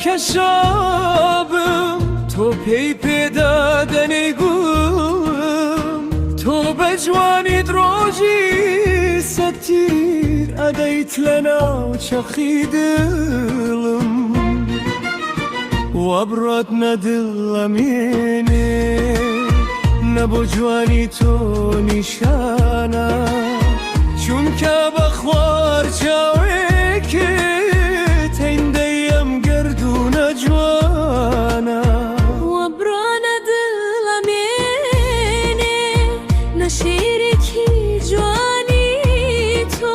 کشابم تو پی دادنی گوم تو بجوانی دروجی ستیر ادیت لنا و چخی دلم وابرد ندلمینه نبو جوانی تو نشانه چون که بخوار جاوی که تین دیم گردون جوانا وابرد ندلمینه نشیری کی جوانی تو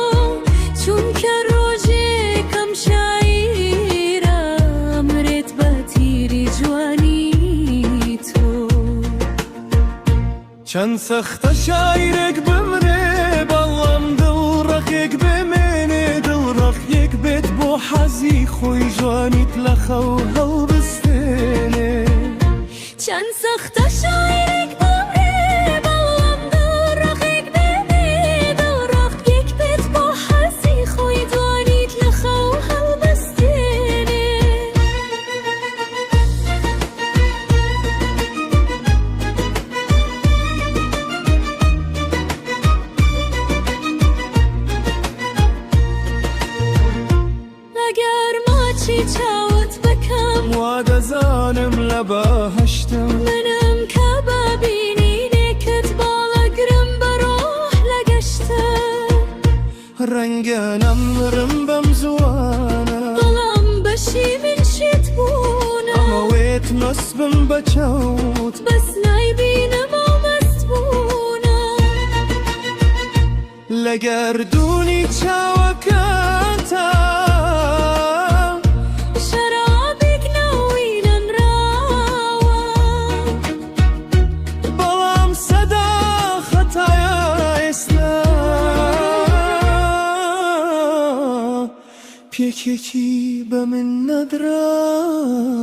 چون که روزی کم شاعره امرت باتیری جوانی تو چند سخت شاعرک بمره بالام دل رقیق بمینه دل رقیق بیت بو حزی خوی جوانیت لخو هل بستینه چند سخت شاعرک بمره بالام دل رقیق بمینه دل رقیق بیت بو حزی خوی جوانیت لخو هل بستینه اگر ما چی چاوت بکم واد زانم لبهشتم منم که ببینی نکت بالاگرم بروح لگشتم رنگانم رنبم زوانه بلام بشی من شیت بونه اما ویت نصبم بچوت بس نایبینم و مستبونه لگردونی چاوکاتا شرابك نوينا نراوى بلام صدا خطايا اسنا پیکی بمن ندراوه